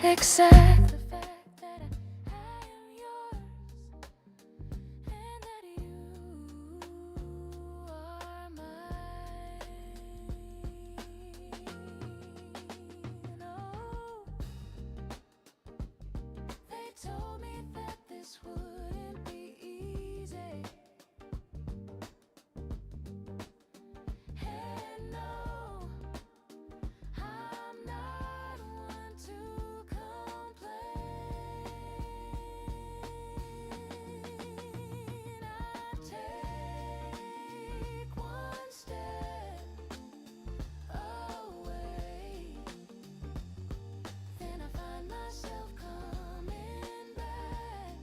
Accept the fact that I am yours and that you are mine. Oh, they told me that this wouldn't be easy. And no, I'm not one to complain. I take one step away, then I find myself coming back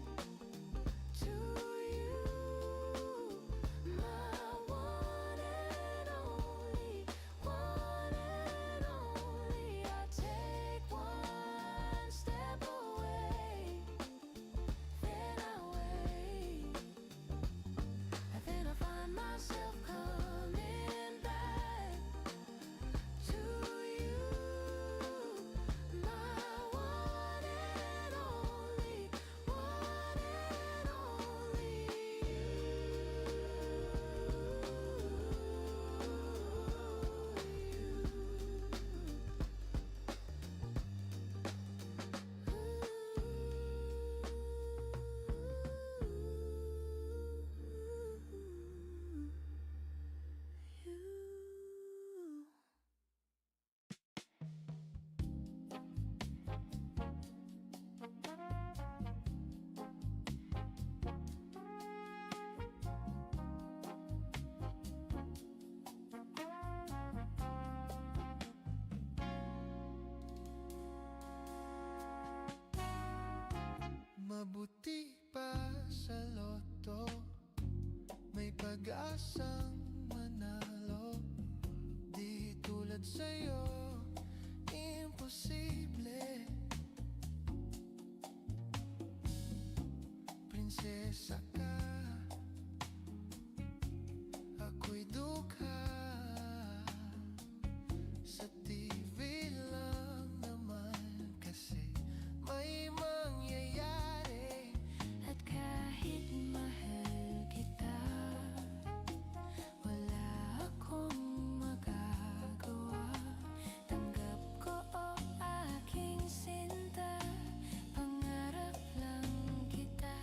to you, my one and only, one and only. I take one step away, then I wait, and then I find myself coming back to you, my one and only, one and only you. Mabuti pa sa loto, may pag-asang manalo. Di tulad sa'yo, imposible. Prinsesa ka, ako'y dukha. Sa TV lang naman kasi may mangyayari. At kahit mahal kita, wala akong magagawa. Tanggap ko o aking sinta, pangarap lang kita.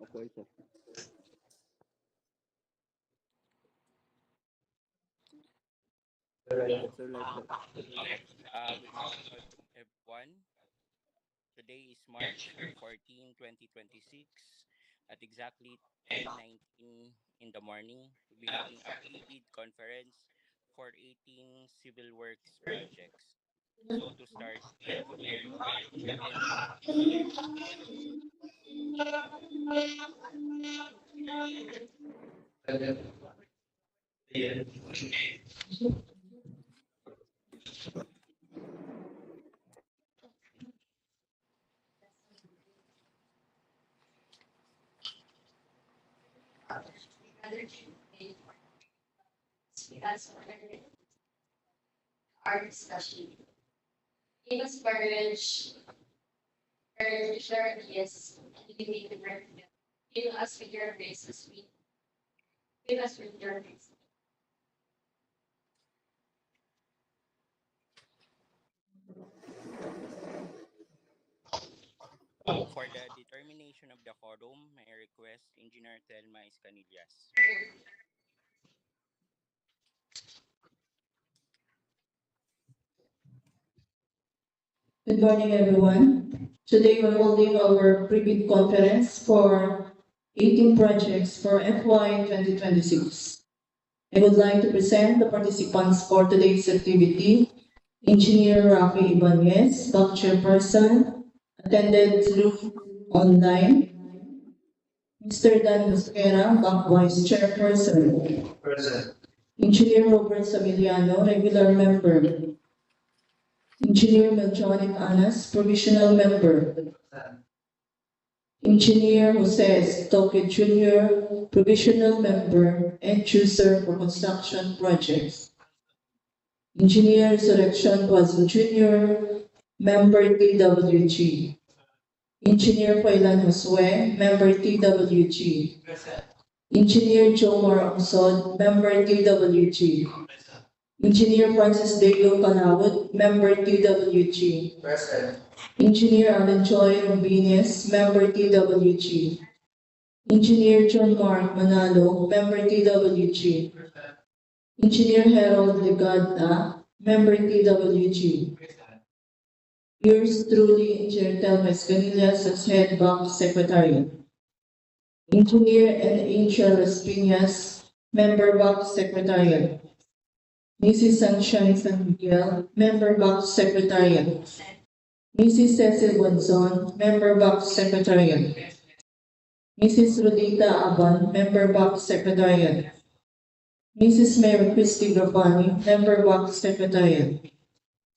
Okay, sir. Yes, sir, live, sir. Okay. Good morning, everyone. Today is March 14, 2026. At exactly 10:19 in the morning, we'll be having a pre-bid conference for 18 civil works projects. So to start, I request attendees to please mute Because our discussion give us courage, share ideas, and debate the revenue. Fill us with your grace as we fill us with your grace. for the determination of the quorum. May I request Engineer Telma Iscanillas. Good morning, everyone. Today we're holding our pre-bid conference for 18 projects for FY 2026. I would like to present the participants for today's activity. Engineer Rafi Ibanez, Bank Chairperson, attended through online. Mr. Dan Mosquera, Bank Vice Chairperson. Present. Engineer Robert Samiliano, regular member. Engineer Melchonic Anas, provisional member. Engineer Jose Stoke Jr., provisional member and chooser for construction projects. Engineer Resurrection Guazo Jr., member TWG. Engineer Failan Josue, member TWG. Engineer Jomar Amsod, member TWG. Engineer Francis DEO Calawat, member TWG. Present. Engineer Alan Joy Rubines, member TWG. Engineer John Mark Manalo, member TWG. Engineer Harold Legata, member TWG. Yours truly, Engineer Telma Escanillas, as head bank secretary. Engineer and Angel Espinas, member bank secretariat. Mrs. Sunshine San Miguel, member box secretariat. Mrs. Cecil Bonzon, member box secretariat. Mrs. Rodita Aban, member box secretariat. Mrs. Mary Christy Gravani, member box secretariat.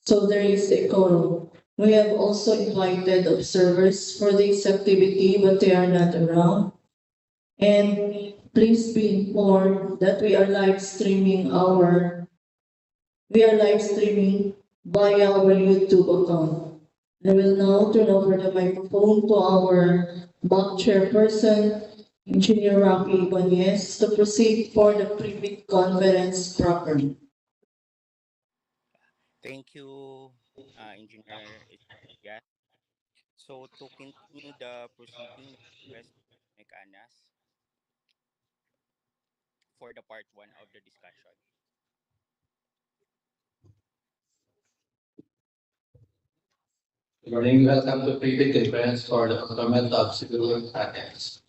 So there is a quorum. We have also invited observers for this activity, but they are not around. And please be informed that we are live streaming via our YouTube account. I will now turn over the microphone to our bank chairperson, Engineer Rafi Ibanez, to proceed for the pre-bid conference properly. Thank you, Engineer Iscanillas. So to continue the proceeding, may I request Mechanics for the part one of the discussion. Good morning. Welcome to pre-bid conference for the procurement of civil work projects.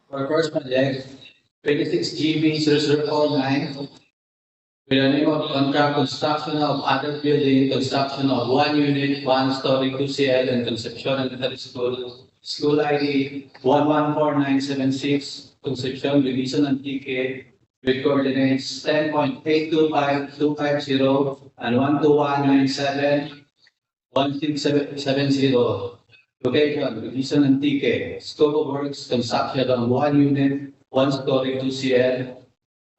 For first project, 26 GB 0049, with the name of contract construction of other building, construction of one unit, one story, 2CL, and Concepcion Elementary School, school ID 114976, Concepcion, Belison, Antique, with coordinates 10.825250 and 12197, 1670. Location, Belison, Antique. Scope of works, construction of one unit, one story, 2CL.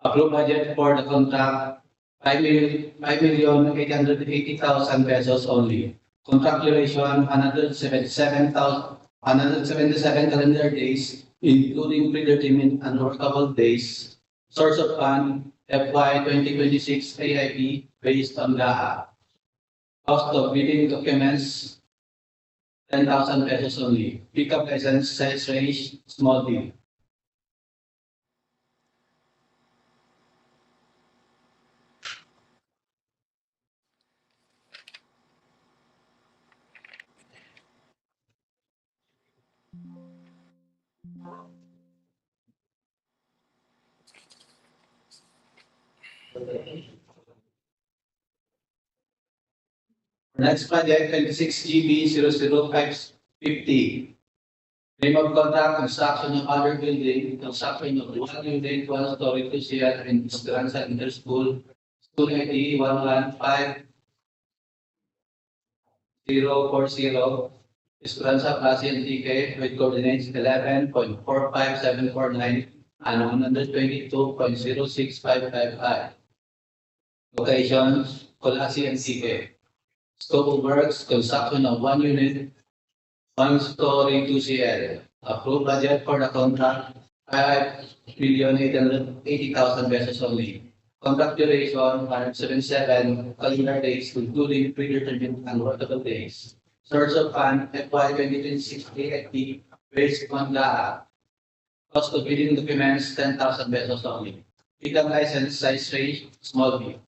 Approved budget for the contract 5,880,000 pesos only. Contract duration 177 calendar days, including predetermined and workable days. Source of fund FY 2026 AIP based on GAA. Cost of bidding documents 10,000 pesos only. Pickup license size range small deal. Next project 26 GB 00550. Name of contract, construction of other building, construction of one unit, one story to share in Esperanza Interschool, school ID 115040, Esperanza Class NTK with coordinates 11.45749 and 122.06555. Locations, Culasi NTK. Scope of works, construction of one unit, one story 2CL. Approved budget for the contract, 5,880,000 pesos only. Contract duration, 177 calendar days, including predetermined and workable days. Source of fund, FY 2026 AFP, based on GAA. Cost of bidding documents, 10,000 pesos only. Pickup license, size range, small B.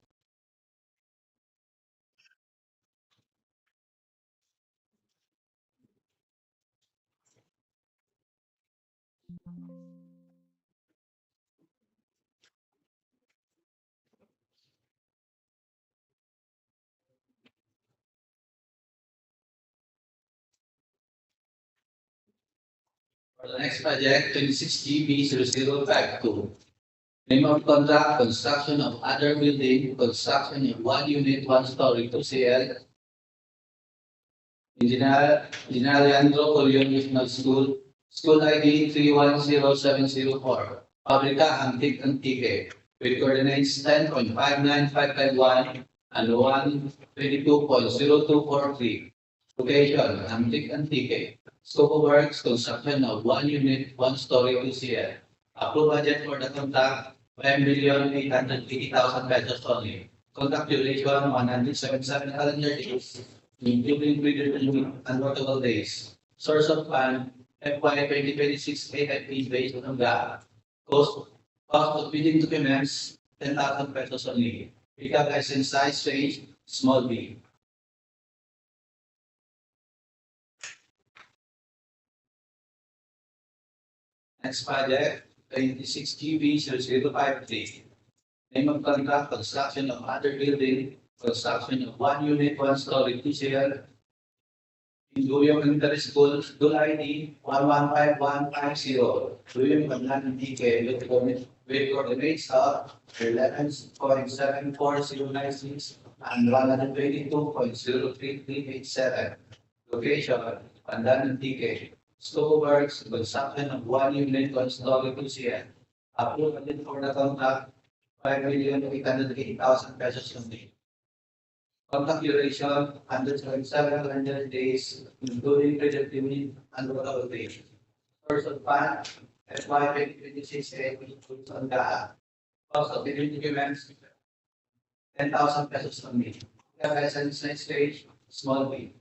For the next project, 26 GB 0052. Name of contract, construction of other building, construction of one unit, one story, 2CL. Engineer Leandro Regional School, school ID 310704. Fabrica Hamtic Antique, with coordinates 10.59551 and 122.0243. Location, Hamtic Antique. Scope of works, construction of one unit, one story, 2CL. Approved budget for the contract, 5,880,000 pesos only. Contract duration, 177 calendar days, including predetermined and workable days. Source of fund, FY 2026 AFP based on GAA. Cost of bidding documents, 10,000 pesos only. Pickup license size range, small B. Next project, 26 GB 0053. Name of contract, construction of other building, construction of one unit, one story, 2CL. In Duyong Elementary School, school ID 115150. Duyong Banlan DK with coordinates of 11.74096 and 122.03387. Location, Banlan DK. Scope of works, construction of one unit, one story, 2CL. Approved budget for the contract, 5,880,000 pesos only. Contract duration, 177 calendar days, including predetermined and workable days. Source of fund, FY 2026 includes on GAA. Cost of bidding documents, 10,000 pesos only. License next stage, small B.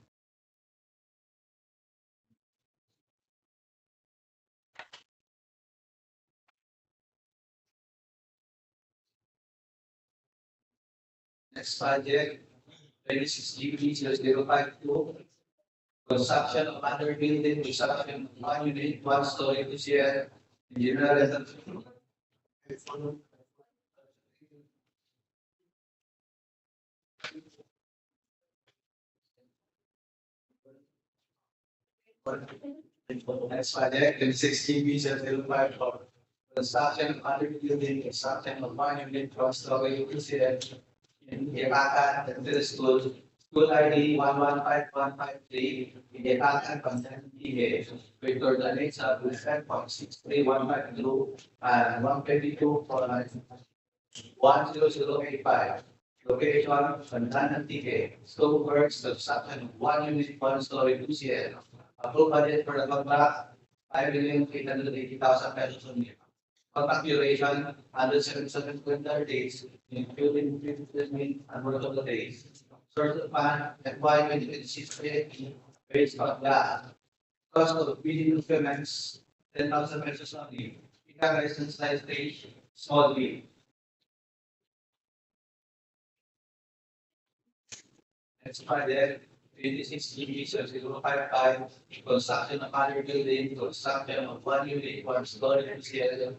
Next project, 26 GB 0052. Construction of other building, construction of one unit, one story, 2CL. Engineer Next project, 26 GB 0054. Construction of other building, construction of one unit, one story, 2CL. In Yakatan, Elementary School, school ID 115153, in Yakatan, Concepcion, with coordinates of 11.63152 and 122.10085. Location, Fantanan TK. Scope of works, construction of 1 unit, 1 story, 2CL. Approved budget for the contract, 5,880,000 pesos only. Contract duration, 177 calendar days, including 15 unworkable days. Source of fund, FY 2026 based on the cost of bidding documents, 10,000 pesos only. Ika license size stage, small B. Next project, 26 GB 055, construction of other building, construction of 1 unit, 1 story, 2CL.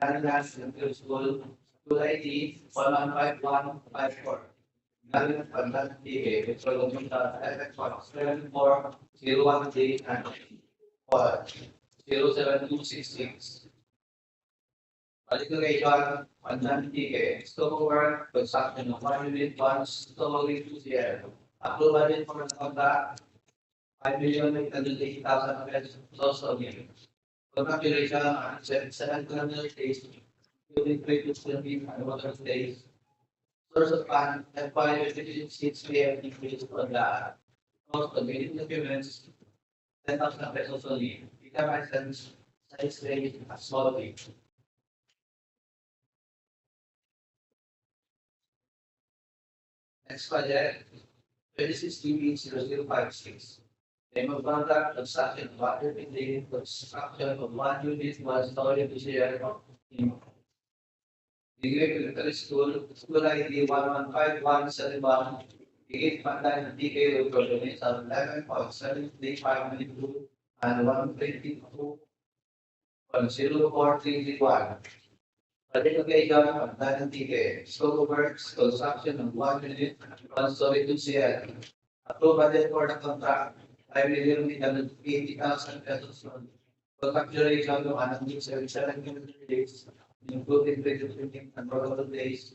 Nanas Central School, School ID 115154. Galing Pandan PA, kilometer 7401 and 07266. Calculation, Pandan PA, scope of work, construction of 1 unit, 1 story, 2CL. Approval for the contract, 5,880,000 pesos only. Contract duration, 7 days, including previous serving and water days. Source of fund, FY 2026 PM increase on the cost of bidding documents, 10,000 pesos only. Ika license, size range, small B. Next project, 26 GB 0056. Name of contract, construction of water building, construction of 1 unit, 1 story, 2CL. Degree Military School, School ID 115171, 8 Pandan DEO coordinates of 11.73592 and 122.0431. Project location, Pandan DEO. Scope of works, construction of 1 unit, 1 story, 2CL. Approved budget for the contract, 5,880,000 pesos. Contract duration, 177 days, including credit and probable days.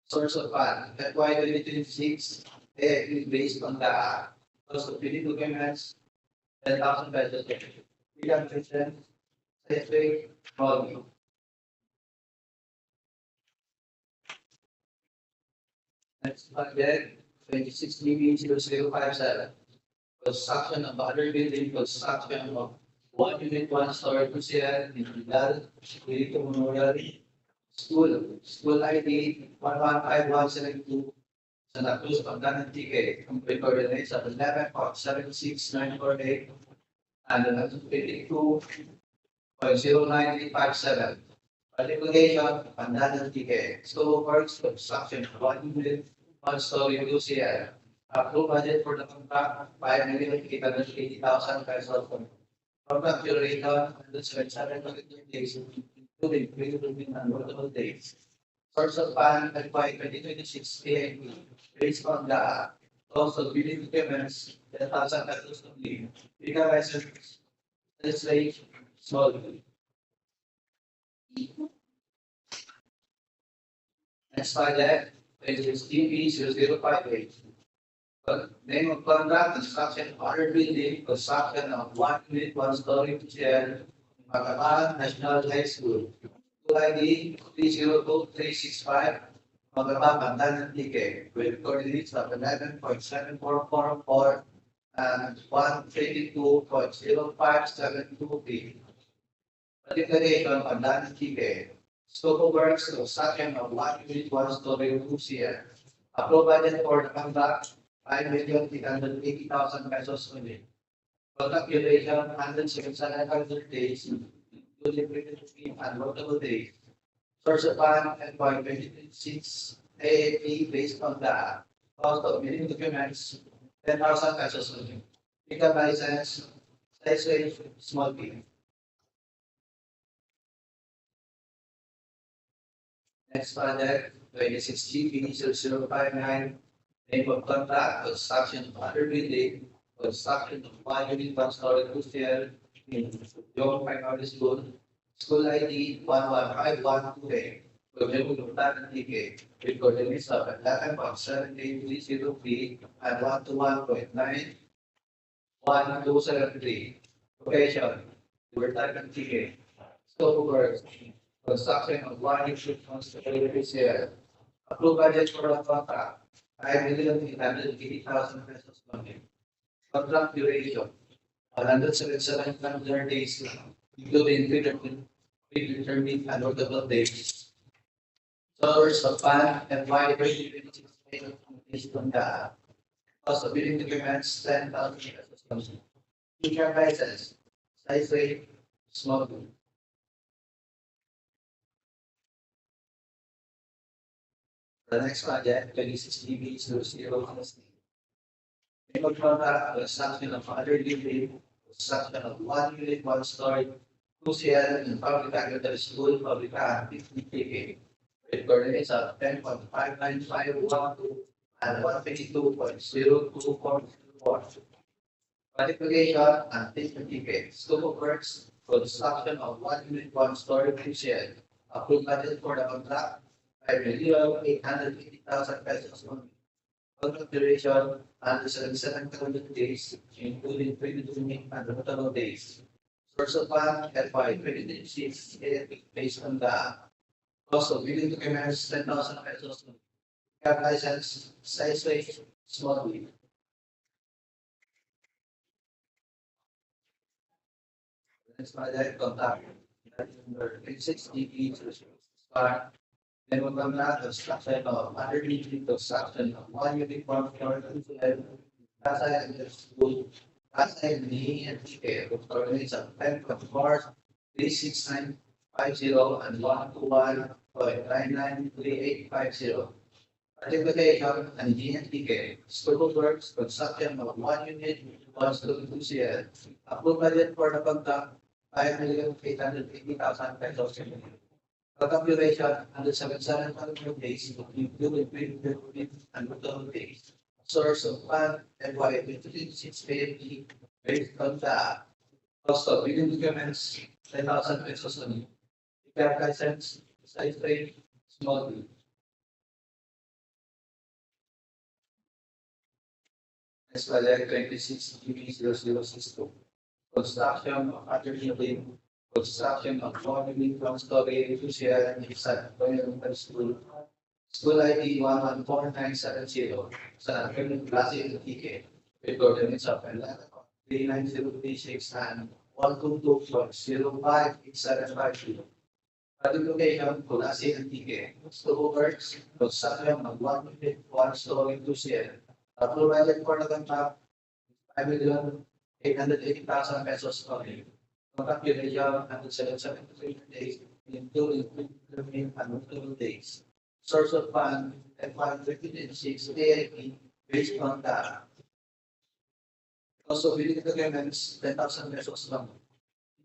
Source of fund, FY 2026, is based on the cost of bidding documents, 10,000 pesos. Freedom Christian, safety, volume. Next project, 26 GB 0057. Construction of other building, construction of 1 unit, 1 story, 2CL in Vidal, Buyco Memorial School, School ID 115172, Santa Cruz, Pandan TK, complete coordinates of 11.76948 and 11.52.09857. Project location, Pandan TK, scope of works, construction of 1 unit, 1 story, 2CL. Approved budget for the contract, 5,880,000 pesos. Contract duration, 177 days, including pre-building and workable days. Source of fund, FY 2026 PAP, based on the cost of bidding documents, 10,000 pesos only. Legal license, legislation, small. Next project, is DP 0058. Name of contract, construction of other building, construction of 1 unit, 1 story, 2CL, Magapan National High School. School ID 302365, Magapan Pandan TK, with coordinates of 11.7444 and 122.0572 Declaration Pandan TK. Scope of works, construction of 1 unit, 1 story, 2CL. Approved budget for the contract, 5,880,000 pesos only. Contract duration, 177 days, including previous and workable days. Source of fund, FY 2026 AAP based on the cost of bidding documents, 10,000 pesos only. Legal license, size range, small B. Next project, 26 GB 0059. Name of contract, construction of other building, construction of 1 unit, 1 story, 2CL in Yung Primary School, School ID 115128, Procurement Activity, with coordinates of 11.7830 and 121.91273. Location, Libertad TK. Scope of work, construction of 1 unit, 1 story, 2CL. Approved budget for the contract, 5,880,000 pesos only. Contract duration, 177 calendar days, including predetermined and notable days. Source of fund FY 2026 based on the cost of bidding documents, 10,000 pesos. Teacher license, size rate, small. The next project, 26 DB 00. Name of contract, construction of other building, construction of 1 unit, 1 story, 2 CL in Fabrica Elementary School, Fabrica Activity. With coordinates of 10.59512 and 122.0244. Qualification and certificate. Scope of works, construction of 1 unit, 1 story, 2 CL. Approved budget for the contract, 5,880,000 pesos only. Contract duration, 177 calendar days, including predetermined and notable days. Source of fund, FY 2026, based on the cost of building documents, 10,000 pesos. Cab license, size rate, small wheel. Next project, contact. Number 26 DP to start. Then we'll come back to construction of underneath construction of 1 unit, 1 floor, 2 Casa and school, Casa and DEO, with coordinates of 10.4, 36950 and 121.993850. Certification and DNTK, scope of works, construction of 1 unit, 1 story, 2 CL. Approved budget for the contract, 5,880,000 pesos. Contract duration, 177 days, including predetermined and notable days. Source of fund, FY 2026 PFD, based on the cost of building documents, 10,000 pesos only. Cab license, size rate, small wheel. Next project, 26 GB 0062. Construction of other building, construction of 1 unit, 1 story, 2 CL in San Antonio Elementary School. School ID 114970, San Antonio Culasi and TK, with coordinates of 11.39036 and 122.058750. Qualification, Culasi and TK. Scope of works, construction of 1 unit, 1 story, 2 CL. Approved budget for the contract, 5,880,000 pesos only. Contract duration, 177 days, including predetermined and notable days. Source of fund, FY 2026 AIP, based on the cost of building documents, 10,000 pesos long.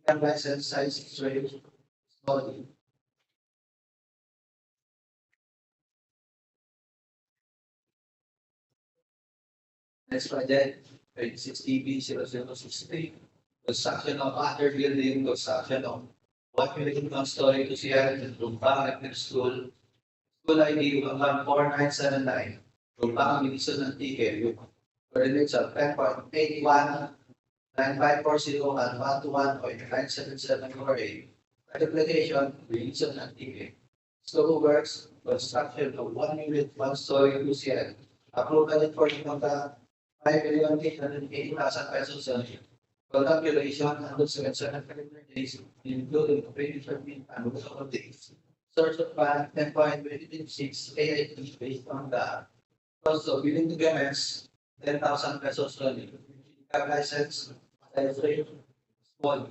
Cab license, size, rate, small. Next project, 26 TB 0063. Construction of other building, construction of 1 unit, 1 story, 2 CL in Lumpang Elementary School. School ID 14979. Lumpang Belison and TK. With coordinates of 10.81, 9540 and 121.97748. Application, Belison and TK. Scope of works, construction of 1 unit, 1 story, 2 CL. Approved budget for the contract, 5,880,000 pesos only. Contract duration, 177 calendar days, including predetermined and notable days. Source of fund, FY 2026 AIP, based on the cost of building documents, 10,000 pesos only. Cab license, size rate, small.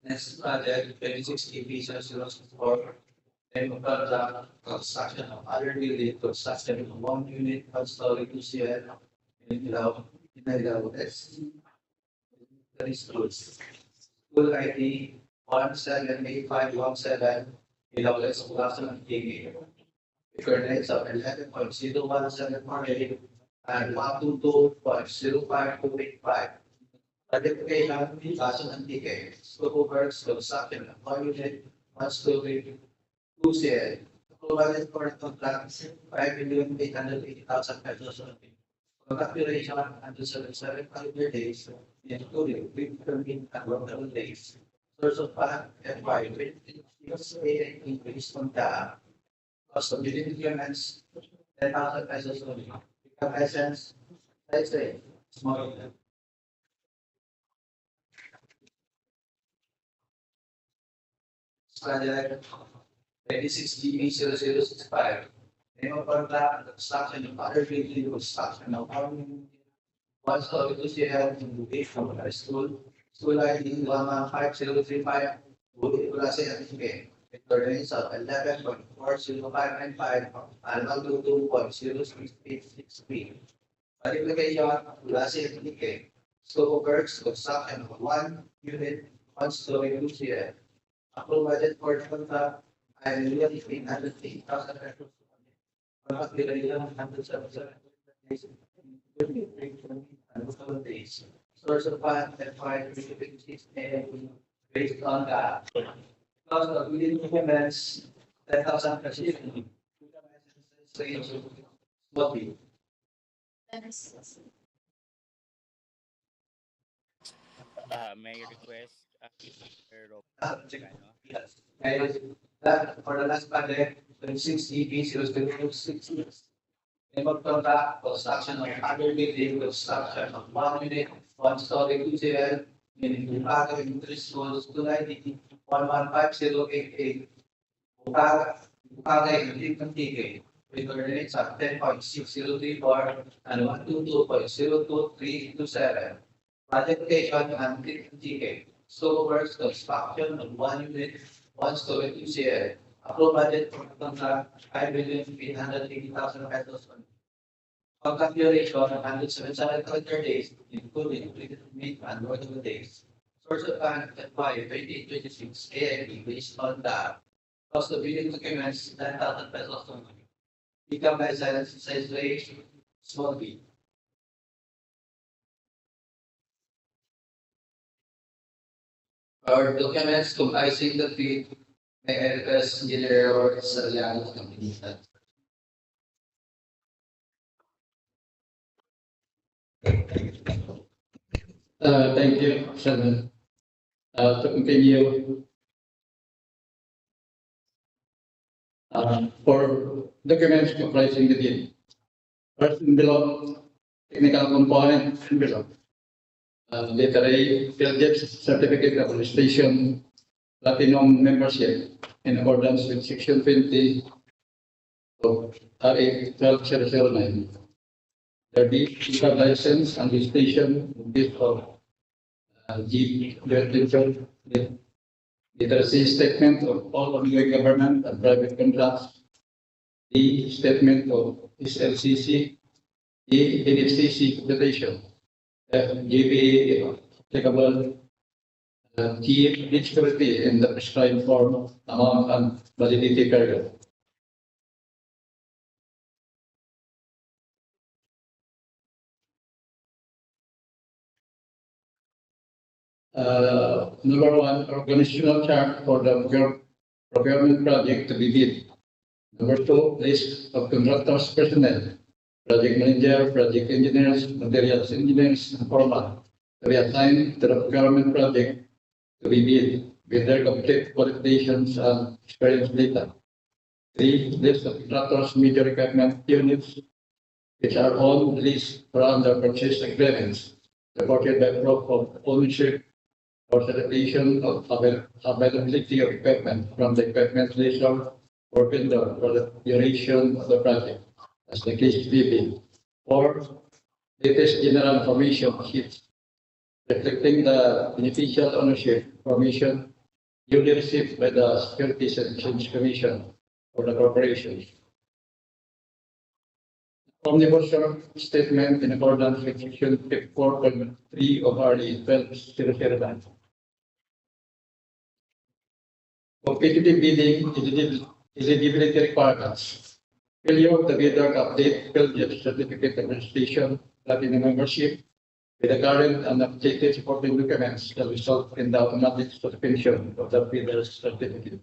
Next project, 26 TB 0064. Name of contract, construction of other building, construction of 1 unit, 1 story, 2 CL in Ilao West. Schools. School ID 178517, Ilao West, Culasi and TK. Coordinates of 11.01748 and 122.05285. Certification, Culasi and TK. Scope of works, construction of 1 unit, 1 story, 2 CL. Provided for the contract, 5,880,000 pesos only. Contract duration, 177 calendar days, including predetermined and notable days. source of fund, environment, increase on the cost of building documents, 10,000 pesos only. Become license, let's say, small. Project 26DB0065. Name of contract, construction of other building, construction of housing. One story to share in the from high school. School ID 115035, Culasi Hamtic. Coordinates of 11.40595 and 122.06863. Qualification, Culasi Hamtic. Scope of works, construction of one unit, one story to share. Approve budget for the contract, I really think 150,000 pesos. Contract duration 177 days. And days. Source of fund and fine restrictions and based on the cost of within documents, 10,000 per year. Slowly. May I request Mr. Rob Cano? Yes. And that for the last project, 26 EP 006. Name of contract, construction of other building, construction of one unit, one story, 2 in Buyco Interest Schools, 290, 115088. Buyco Antique, with coordinates of 10.6034 and 122.02327. Project location Antique, scope works construction of one unit, one story, 2 Approved budget for contract, 5,380,000 pesos. Contract duration, 177 calendar days, including completed meet and working days. Source of fund, FY 2026 AIP based on the cost of building documents, 10,000 pesos only. Become license, size range, small b. Our documents comprising the fee, may I request engineer or Leandro to complete that. Thank you, Chairman. To continue, for documents comprising the deal. First envelope, technical component envelope. Letter A, field certificate of registration, platinum membership in accordance with section 20 of RA 12009. There be license and registration based on G. Literacy statement of all ongoing government and private contracts. D. Statement of SLCC. E. NFCC computation. F. GPA applicable. G. Eligibility in the prescribed form, amount, and validity period. Number one, organizational chart for the procurement project to be bid. Number two, list of contractors personnel, project manager, project engineers, materials engineers, and foreman to be assigned to the procurement project to be bid with their complete qualifications and experience data. Three, list of contractors, major equipment units, which are on list or under purchase agreements, supported by proof of ownership or certification of availability of equipment from the equipment lessor or vendor for the duration of the project, as the case may be. Or latest general information sheets reflecting the beneficial ownership information duly received by the Securities and Exchange Commission for the corporation. Omnibus statement in accordance with section 4.3 of RE 12009. Competitive bidding eligibility requirements. Failure of the bidder to update field certificate of registration, platinum membership, with the current and updated supporting documents that result in the automatic suspension of the bidder's certificate.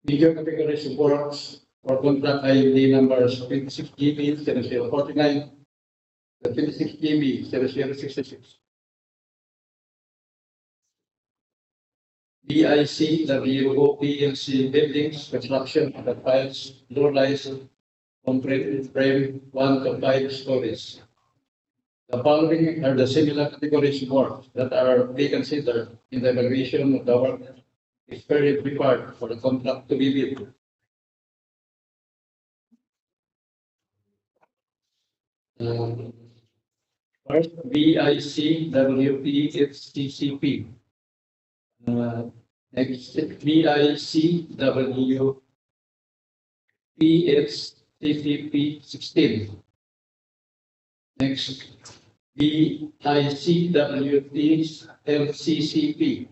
Major category supports for contract ID numbers 26GB 7049, the 26 GB 0066. BIC WO PLC Buildings Construction that files low-rise concrete frame 1 to 5 stories. The following are the similar categories work that are be considered in the evaluation of the work experience required for the contract to be bid. First, BIC WPHCCP. Next, BIC WPHCCP 16. Next, BICWT LCCP.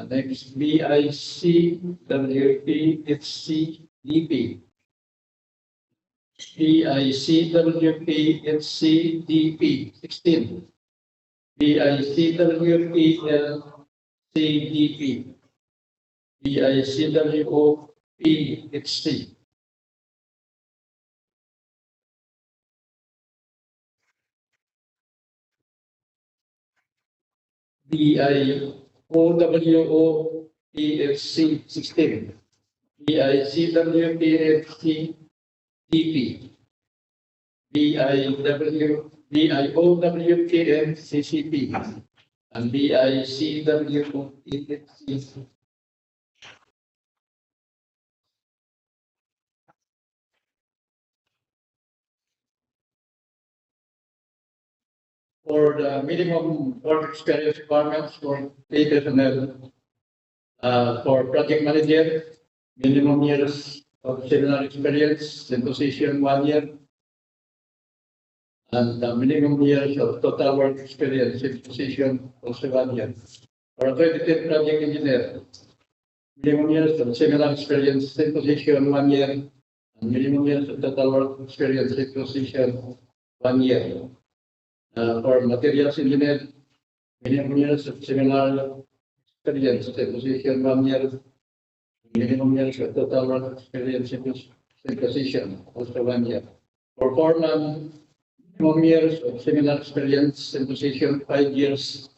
Next, BICWP HCDP. BICWP HCDP 16. BICWP LCDP. BICWOP HC. BIOWO PFC 16, BICW PFC DP, BIOW PN CCP, and BICW PFC. For the minimum work experience requirements for pay personnel, for project manager, minimum years of similar experience in position 1 year, and the minimum years of total work experience in position also 1 year. For accredited project engineer, minimum years of similar experience in position 1 year, and minimum years of total work experience in position 1 year. For materials engineer, minimum years of similar experience in position 1 year, minimum years of total work experience in position also 1 year. For foreman, minimum years of similar experience in position 5 years,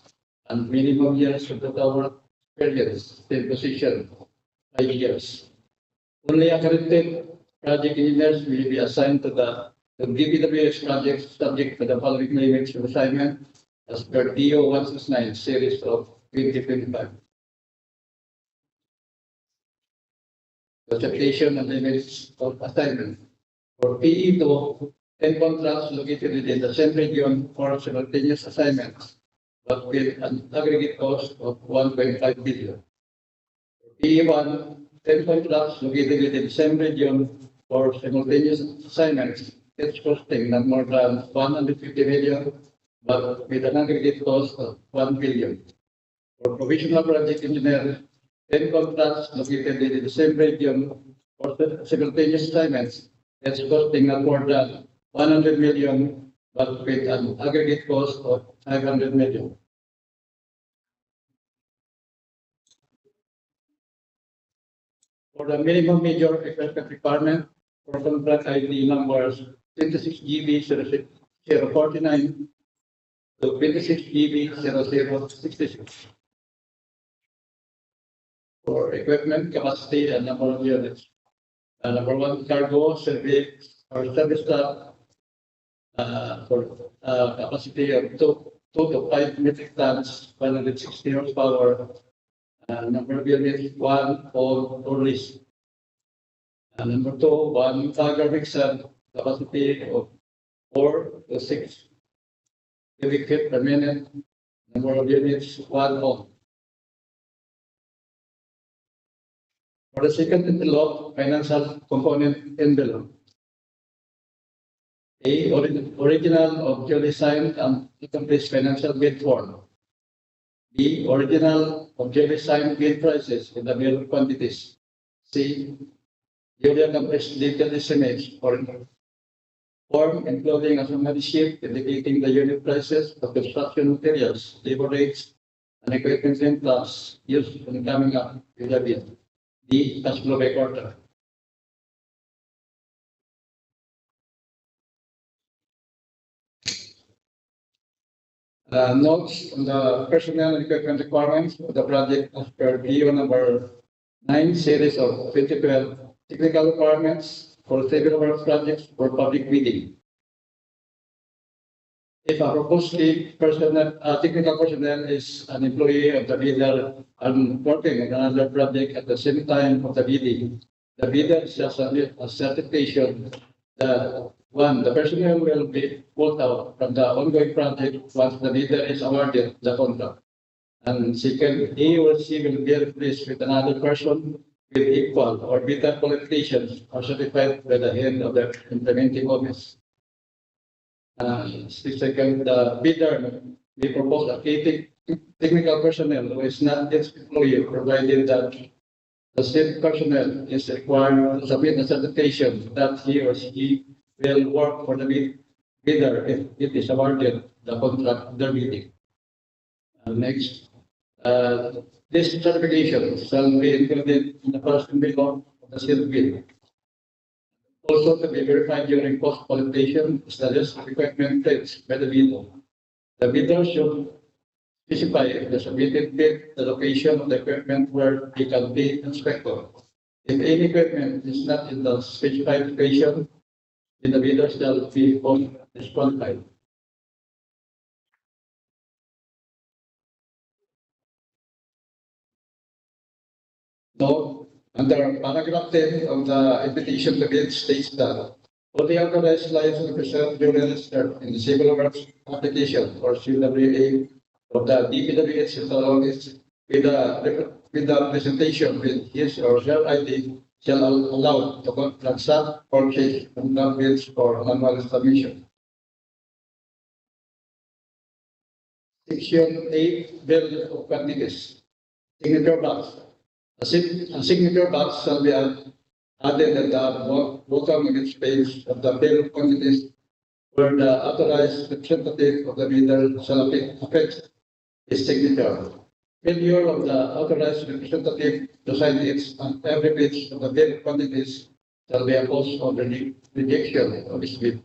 and minimum years of total work experience in position 5 years. Only accredited project engineers will be assigned to the DPWH projects subject to the following limits of assignment as per DEO 169 series of 2025. Concepcion and limits of assignment. For PE2, 10 contracts located within the same region for simultaneous assignments, but with an aggregate cost of 1.5 billion. For PE1, 10 contracts located within the same region for simultaneous assignments, each costing not more than 150 million, but with an aggregate cost of 1 billion. For provisional project engineer, 10 contracts located within the same region for simultaneous assignments, each costing not more than 100 million, but with an aggregate cost of 500 million. For the minimum major equipment requirement, for contract ID numbers 26 GB 049 to 26 GB 0066. For equipment capacity and number of units. Number 1, cargo service or service staff for capacity of 2 to 5 metric tons, 160 horsepower. Number of units 1 or less. Number 2, 1 cargo mixer, capacity of 4 to 6 cubic feet per minute. Number of units 1 on. For the second envelope, financial component envelope. A. Original of duly signed and accomplished financial bid form. B. Original of duly signed bid prices in the bill quantities. C. Duly accomplished detailed estimates for form including a summary sheet indicating the unit prices of construction materials, labor rates, and equipment rentals used in coming up with the bid. D. Cash flow by quarter. Notes on the personnel and equipment requirements of the project as per DEO number 9 series of 2012 technical requirements for civil works projects for public bidding. If a proposed technical personnel is an employee of the bidder and working on another project at the same time of the bidding, the bidder shall submit a certification that one, the personnel will be pulled out from the ongoing project once the bidder is awarded the contract. And second, he or she will be replaced with another person with equal or better qualifications or certified by the head of the implementing office. Second, the bidder may propose a key technical personnel who is not its employee, provided that the same personnel is required to submit a certification that he or she will work for the bidder if it is awarded the contract under bidding. Next, this certification shall be included in the first below of the sealed bid. Also to be verified during post-qualification is the list of equipment placed by the bidder. The bidder should specify if the submitted bid the location of the equipment where it can be inspected. If any equipment is not in the specified location, then the bidder shall be disqualified. Note, under paragraph 10 of the invitation to bid states that all the authorized license officers duly registered in the civil works application or CWA of the DPWH central office with the presentation with his or her ID shall allow to transact purchase and not bids for manual submission. Section 8, Bill of Quantities. Signature box. A signature box shall be added at the bottom of each page of the bill of quantities where the authorized representative of the bidder shall affix his signature. Failure of the authorized representative to sign it on every page of the bill of quantities shall be a cause of rejection of his bid.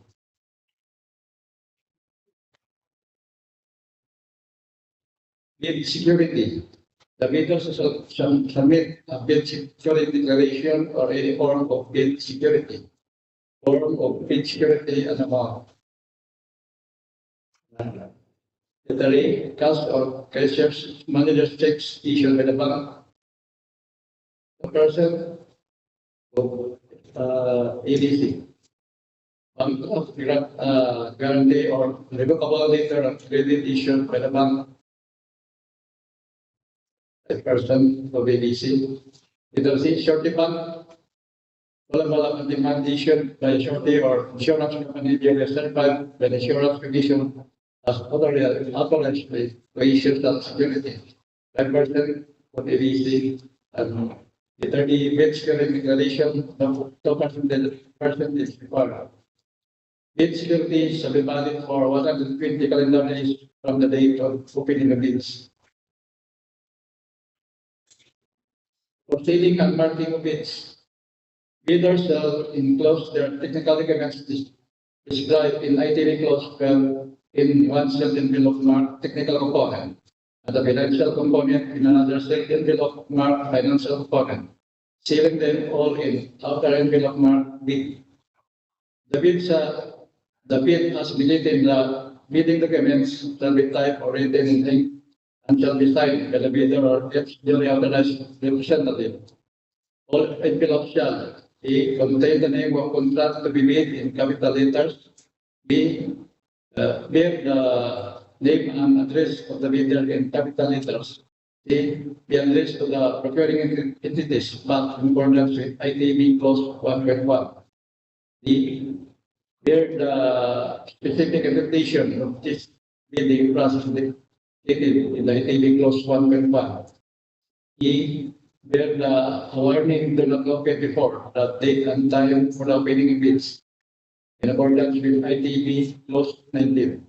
Bid security. The bidder shall submit a bid security declaration or any form of bid security. Form of bid security and amount. Literally, cash or cashier's manager's checks issued by the bank. The person of EDC. Bank of guarantee or revocable letter of credit issued by the bank. A person of EDC. Literally, shorty bank. Wala demand issued by shorty or insurance company duly certified by the insurance commission as authorized to issue such security. 5% of EDC and the 30 bid security declaration of 2% is required. Bid security shall be valid for 120 calendar days from the date of opening the bids. Proceeding and marking of bids. Bidders shall enclose their technical documents described in ITV clause 12 in one set envelope marked technical component, and the financial component in another set envelope marked financial component, sealing them all in outer envelope marked bid. The bid as indicated in the bidding documents shall be typed or written in ink and shall be signed by the bidder or its duly authorized representative. All envelopes shall A. Contain the name of contract to be bid in capital letters. B. Bear the name and address of the bidder in capital letters. C. Be addressed to the procuring entities but in accordance with ITB clause 1.1. D. Bear the specific interpretation of this bidding process indicated in the ITB clause 1.1. E. Bear the warning to not locate before the date and time for the opening bids in accordance with ITB clause 19.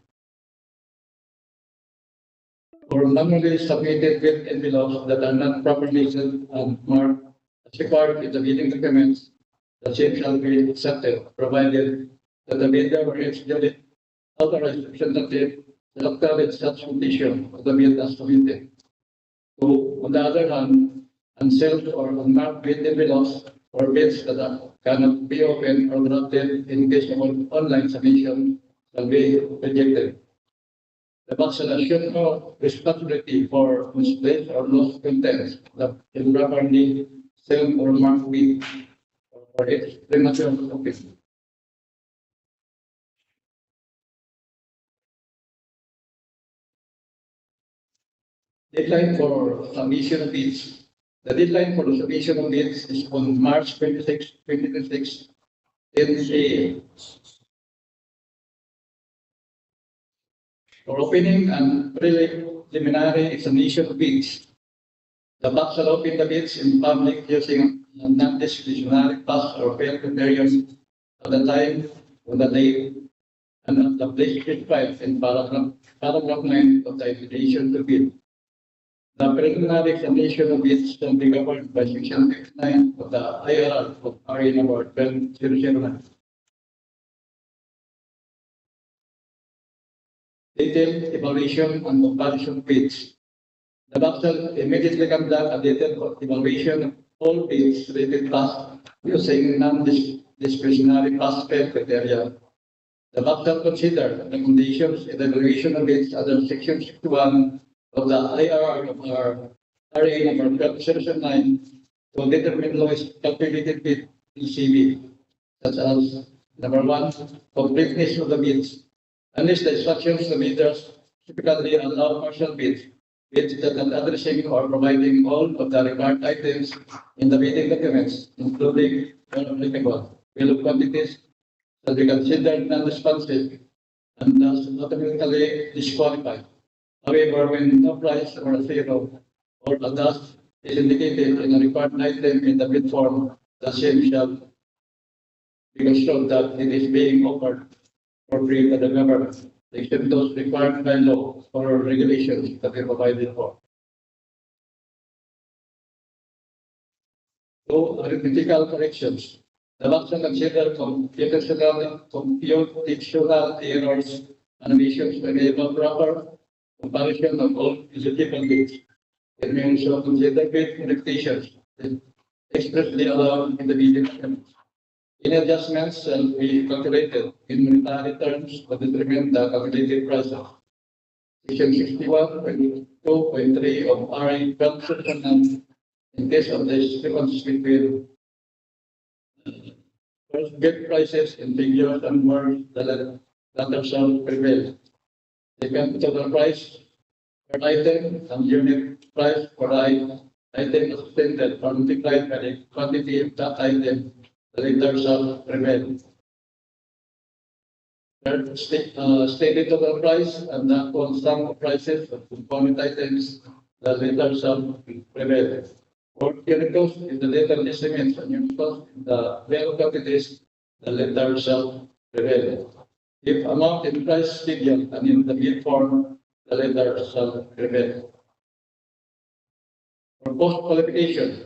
For manually submitted bid envelopes that are not properly sent and marked as required in the bidding documents, the same shall be accepted, provided that the bidder or its duly authorized representative self-covered such condition of the bid as submitted. So, on the other hand, unsealed or unmarked bid envelopes or bids that cannot be opened or drafted in case of online submission shall be rejected. The bachelor should know responsibility for misplaced or lost contents that improperly sealed or marked bid or its premature office. Deadline for submission of bids. The deadline for the submission of bids is on March 26, 2026, 10 a.m. For opening and preliminary examination of bids, the board shall open the bids in public using a non-discretionary pass or fail criterion at the time, on the date, and at the place specified in paragraph 9 of the invitation to bid. The preliminary examination of bids shall be governed by section 69 of the IRR of RA number 12009. Detailed evaluation and comparison of bids. The board shall immediately conduct a detailed evaluation of all bids rated pass using non-discretionary pass-fail criteria. The board shall consider the conditions in the evaluation of bids under section 61 of the IRR of our RA number 12009 to determine lowest calculated bid ECB, such as number 1, completeness of the bids. Unless the instructions of bidders typically allow partial bids, bids that are addressing or providing all of the required items in the bidding documents, including where applicable, bill of quantities, shall be considered non-responsive and thus automatically disqualified. However, when no price or zero or a thus is indicated in a required item in the bid form, the same shall be assured that it is being offered for free by the government, except those required by law or regulations that are provided for. So, arithmetical corrections. The board shall consider computational errors and omissions to enable proper comparison of all eligible bids. It may also consider bid modifications expressly allowed in the bidding documents. Any adjustments shall be calculated in monetary terms to determine the calculated price. Section 61.2.3 of RA 12 in case of the discrepancies between first bid prices in figures and words, the latter shall prevail. Second, total price per item and unit price per item extended or multiplied by the quantity of that item, the latter shall prevail. Third, stated total price and the actual sum of prices of component items, the latter shall prevail. Fourth, unit cost is the latter estimates and unit cost in the value quantities, the latter shall prevail. If amount in price figure and in the bid form, the latter shall prevail. For post qualification,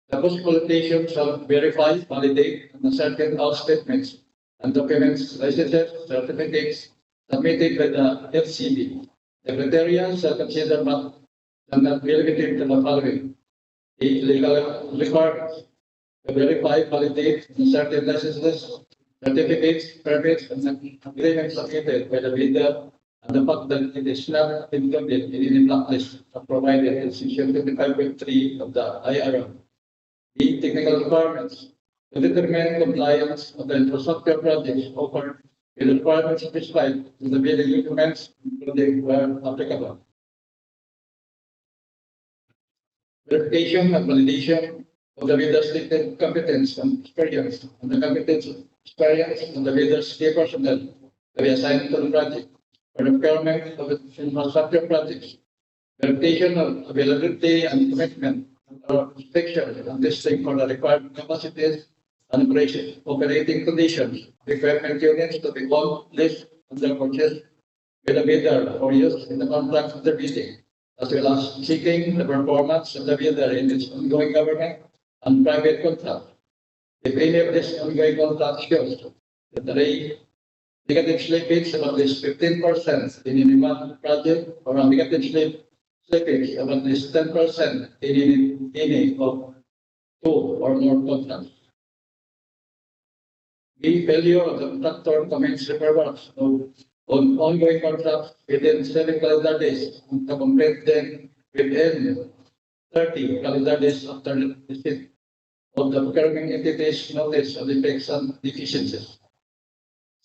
the post qualification shall verify, validate, and certain all statements and documents, licenses, certificates submitted by the FCB. The criteria shall consider but shall not be limited to the following: the legal requirements to verify, validate, and certain licenses, certificates, permits, and agreements submitted by the bidder, and the fact that it is not included in any blacklist provided in section 25.3 of the IRM. The technical requirements to determine compliance of the infrastructure projects offered with the requirements specified in the bidding documents, including where applicable. Verification and validation of the bidder's technical competence and experience, and the competence experience of the bidder's key personnel to be assigned to the project for the procurement of infrastructure projects. Verification of availability and commitment or inspection and testing for the required capacities and operating conditions, equipment units to be on list under purchase with the bidder for use in the contract of the bidding, as well as seeking the performance of the bidder in its ongoing government and private contract. If any of this ongoing contract shows that the Negative slippage of at least 15% in any one project, or a negative slippage of at least 10% in any of two or more contracts. B, failure of the contractor to commence repair works on ongoing contracts within 7 calendar days and to complete them within 30 calendar days after the receipt of the procurement entity's notice of defects and deficiencies.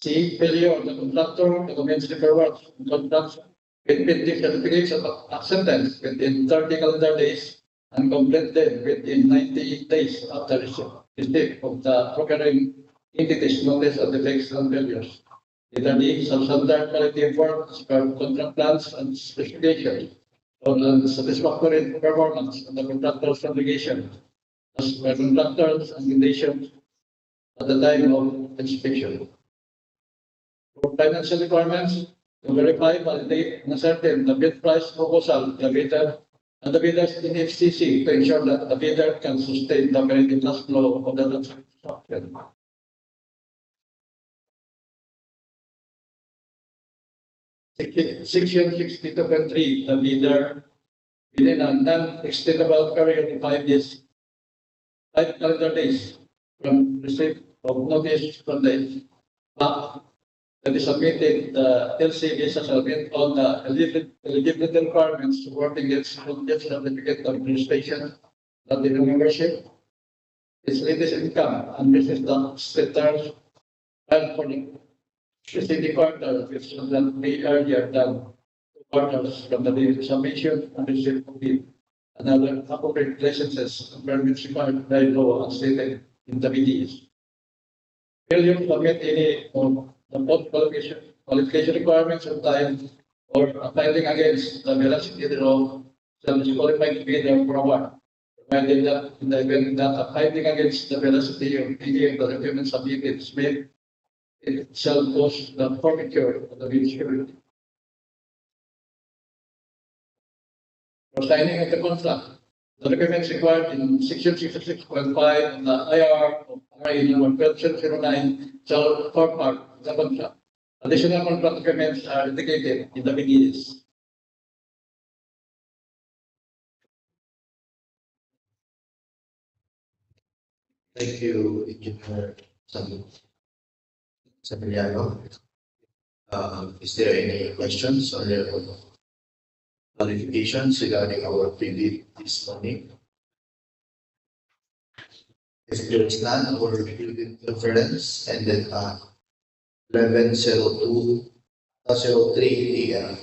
C, failure of the contractor to commence repair works on contracts with pending certificates of acceptance within 30 calendar days and complete them within 90 days after receipt of the procuring entities notice of defects and failures. Letter D, substandard quality of work as per contract plans and specifications or unsatisfactory performance of the contractor's obligation as per contractors and conditions at the time of inspection. For financial requirements, to verify, validate, and ascertain the bid price proposal, the bidder, and the bidder's NFCC to ensure that the bidder can sustain the operating cash flow of the transaction. Section 62.3, the bidder within a non-extendable period of 5 days, 5 calendar days from receipt of notice from the bank that is submitted the LCB submit on the eligibility requirements supporting its certificate of registration, not the membership, its latest income, and business status, and for the preceding quarter, which should not be earlier than 2 quarters from the date of submission and receipt of bid, and other appropriate licenses and permits required by law as stated in the BDs. Failure to submit any of the both qualification requirements on time or a finding against the veracity thereof shall disqualify the bidder for award, provided that in the event that a finding against the veracity of any of the documents submitted is made, it shall cause the forfeiture of the bid security. For signing of the contract, the documents required in section 66.5 of the IR of RA number 12009 shall form part of the contract. Additional contract documents are indicated in the BDS. Thank you, Engineer Sabriano. Is there any questions or clarifications regarding our pre-bid this morning? If there is none, our pre-bid conference ended at 11:02:03 p.m.